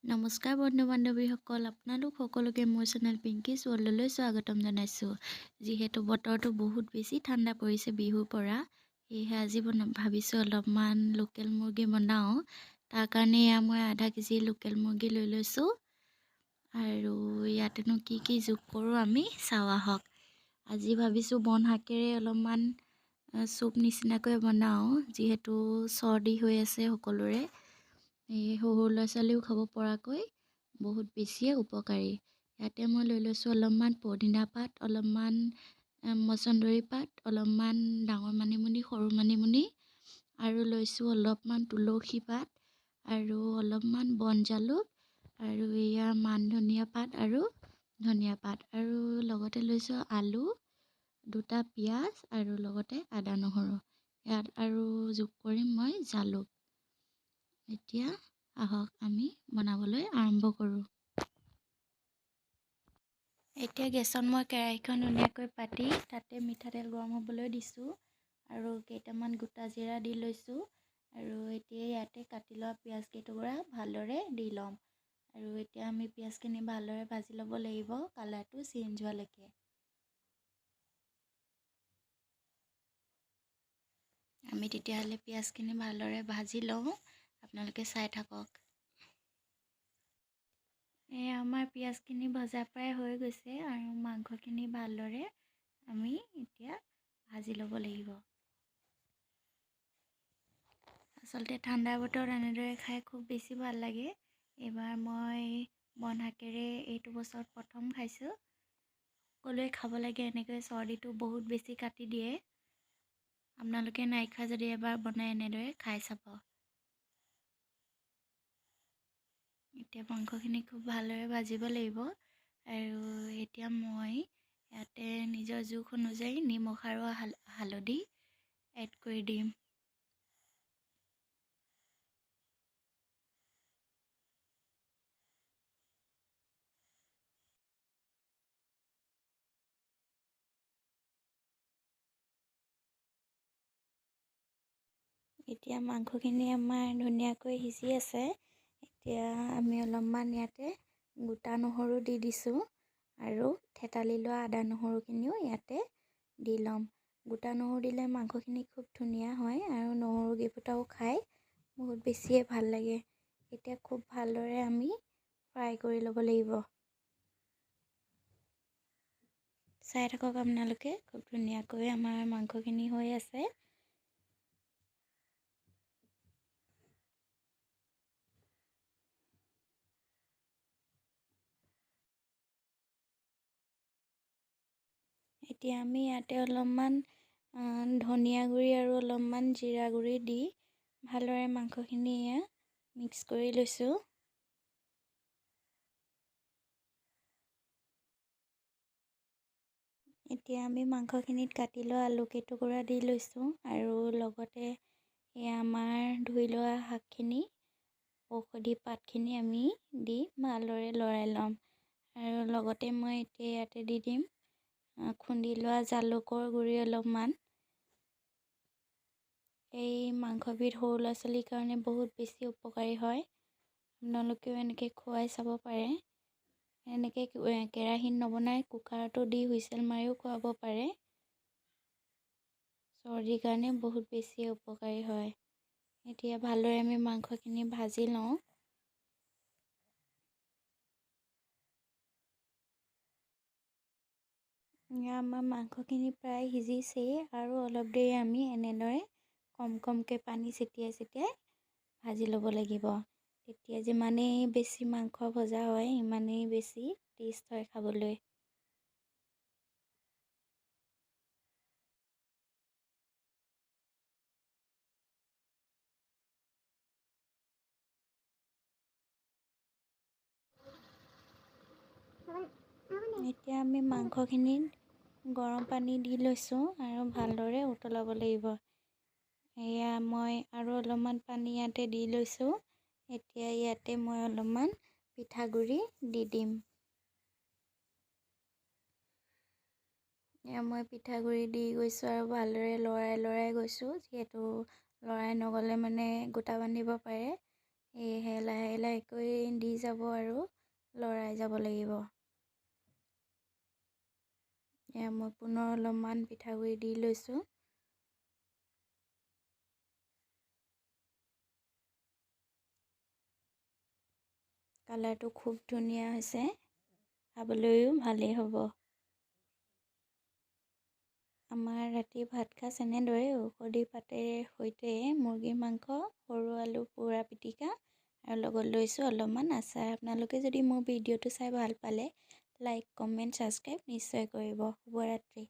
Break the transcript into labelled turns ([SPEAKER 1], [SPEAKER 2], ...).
[SPEAKER 1] নমস্কাৰ বন্ধু বান্ধৱীসকল, আপোনালোক সকলোকে মোৰ চেনেল পিংকিছ ৱৰ্ল্ডলৈ স্বাগতম জনাইছোঁ। যিহেতু বতৰটো বহুত বেছি ঠাণ্ডা পৰিছে বিহুৰ পৰা, সেয়েহে আজি ভাবিছোঁ অলপমান লোকেল মুৰ্গী বনাওঁ। তাৰ কাৰণে মই আধা কেজি লোকেল মুৰ্গী লৈ লৈছোঁ আৰু ইয়াতেনো কি যোগ কৰোঁ আমি চাওঁ আহক। আজি ভাবিছোঁ বন শাকেৰে অলপমান চুপ নিচিনাকৈ বনাওঁ, যিহেতু চৰ্দি হৈ আছে সকলোৰে। এই সৰু ল'ৰা ছোৱালীও খাব পৰাকৈ বহুত বেছিয়ে উপকাৰী। ইয়াতে মই লৈ লৈছোঁ অলপমান পদিনা পাত, অলপমান মচন্দৰী পাত, অলপমান ডাঙৰ মানিমুনি, সৰু মানিমুনি আৰু লৈছোঁ অলপমান তুলসী পাত আৰু অলপমান বন জালুক আৰু এয়া মান ধনিয়া পাত আৰু ধনিয়া পাত আৰু লগতে লৈছোঁ আলু, দুটা পিঁয়াজ আৰু লগতে আদা নহৰু। ইয়াত আৰু যোগ কৰিম মই জালুক। এতিয়া আহক আমি বনাবলৈ আৰম্ভ কৰোঁ। এতিয়া গেছত মই কেৰাহীখন ধুনীয়াকৈ পাতি তাতে মিঠাতেল গৰম হ'বলৈ দিছোঁ আৰু কেইটামান গোটা জিৰা দি লৈছোঁ আৰু এতিয়া ইয়াতে কাটি লোৱা পিঁয়াজ কেইটুকুৰা ভালদৰে দি ল'ম আৰু এতিয়া আমি পিঁয়াজখিনি ভালদৰে ভাজি ল'ব লাগিব, কালাৰটো চেঞ্জ হোৱালৈকে। আমি তেতিয়াহ'লে পিঁয়াজখিনি ভালদৰে ভাজি লওঁ, আপোনালোকে চাই থাকক। আমাৰ পিঁয়াজখিনি ভজা প্ৰায় হৈ গৈছে আৰু মাংসখিনি ভালদৰে আমি এতিয়া ভাজি ল'ব লাগিব। আচলতে ঠাণ্ডা বতৰত এনেদৰে খাই খুব বেছি ভাল লাগে। এইবাৰ মই বন শাকেৰে এইটো বছৰত প্ৰথম খাইছোঁ। সকলোৱে খাব লাগে, এনেকৈ চৰ্দিটো বহুত বেছি কাটি দিয়ে। আপোনালোকে নাই খোৱা যদি এবাৰ বনাই এনেদৰে খাই চাব। এতিয়া মাংসখিনি খুব ভালদৰে ভাজিব লাগিব আৰু এতিয়া মই ইয়াতে নিজৰ জোখ অনুযায়ী নিমখ আৰু হালধি এড কৰি দিম। এতিয়া মাংসখিনি আমাৰ ধুনীয়াকৈ সিজি আছে। এতিয়া আমি অলপমান ইয়াতে গোটা নহৰু দি দিছোঁ আৰু থেতালি লোৱা আদা নহৰুখিনিও ইয়াতে দি ল'ম। গোটা নহৰু দিলে মাংসখিনি খুব ধুনীয়া হয় আৰু নহৰু কেইফুটাও খাই বহুত বেছিয়ে ভাল লাগে। এতিয়া খুব ভালদৰে আমি ফ্ৰাই কৰি ল'ব লাগিব। চাই থাকক আপোনালোকে, খুব ধুনীয়াকৈ আমাৰ মাংসখিনি হৈ আছে। এতিয়া আমি ইয়াতে অলপমান ধনিয়া গুড়ি আৰু অলপমান জিৰা গুড়ি দি ভালদৰে মাংসখিনি মিক্স কৰি লৈছোঁ। এতিয়া আমি মাংসখিনিত কাটি লোৱা আলু কেইটুকুৰা দি লৈছোঁ আৰু লগতে আমাৰ ধুই লোৱা শাকখিনি, ঔষধি পাতখিনি আমি দি ভালদৰে লৰাই ল'ম আৰু লগতে মই এতিয়া ইয়াতে দি দিম খুন্দি লোৱা জালুকৰ গুড়ি অলপমান। এই মাংসবিধ সৰু ল'ৰা ছোৱালীৰ কাৰণে বহুত বেছি উপকাৰী হয়। আপোনালোকেও এনেকৈ খুৱাই চাব পাৰে। এনেকৈ কেৰাহীত নবনাই কুকাৰতো দি হুইচেল মাৰিও খুৱাব পাৰে। চৰ্দিৰ কাৰণে বহুত বেছি উপকাৰী হয়। এতিয়া ভালদৰে আমি মাংসখিনি ভাজি লওঁ। আমাৰ মাংসখিনি প্ৰায় সিজিছেই আৰু অলপ দেৰি আমি এনেদৰে কমকৈ পানী ছটিয়াই ভাজি ল'ব লাগিব। তেতিয়া যিমানেই বেছি মাংস ভজা হয় সিমানেই বেছি টেষ্ট হয় খাবলৈ। এতিয়া আমি মাংসখিনিত গৰম পানী দি লৈছোঁ আৰু ভালদৰে উতলাব লাগিব। এয়া মই আৰু অলপমান পানী ইয়াতে দি লৈছোঁ। এতিয়া ইয়াতে মই অলপমান পিঠাগুড়ি দি দিম। মই পিঠাগুড়ি দি গৈছোঁ আৰু ভালদৰে লৰাই গৈছোঁ, যিহেতু লৰাই নগ'লে মানে গোটা বান্ধিব পাৰে। সেয়েহে লাহে লাহেকৈ দি যাব আৰু লৰাই যাব লাগিব। এয়া মই পুনৰ অলপমান পিঠাগুড়ি দি লৈছোঁ। কালাৰটো খুব ধুনীয়া হৈছে, খাবলৈও ভালেই হ'ব। আমাৰ ৰাতিৰ ভাত সাঁজ এনেদৰে ঔষধি পাতেৰে সৈতে মুৰ্গীৰ মাংস, সৰু আলু পোৰা পিটিকা আৰু লগত লৈছোঁ অলপমান আচাৰ। আপোনালোকে যদি মোৰ ভিডিঅ'টো চাই ভাল পালে লাইক, কমেণ্ট, ছাবস্ক্ৰাইব নিশ্চয় কৰিব। শুভৰাত্ৰি।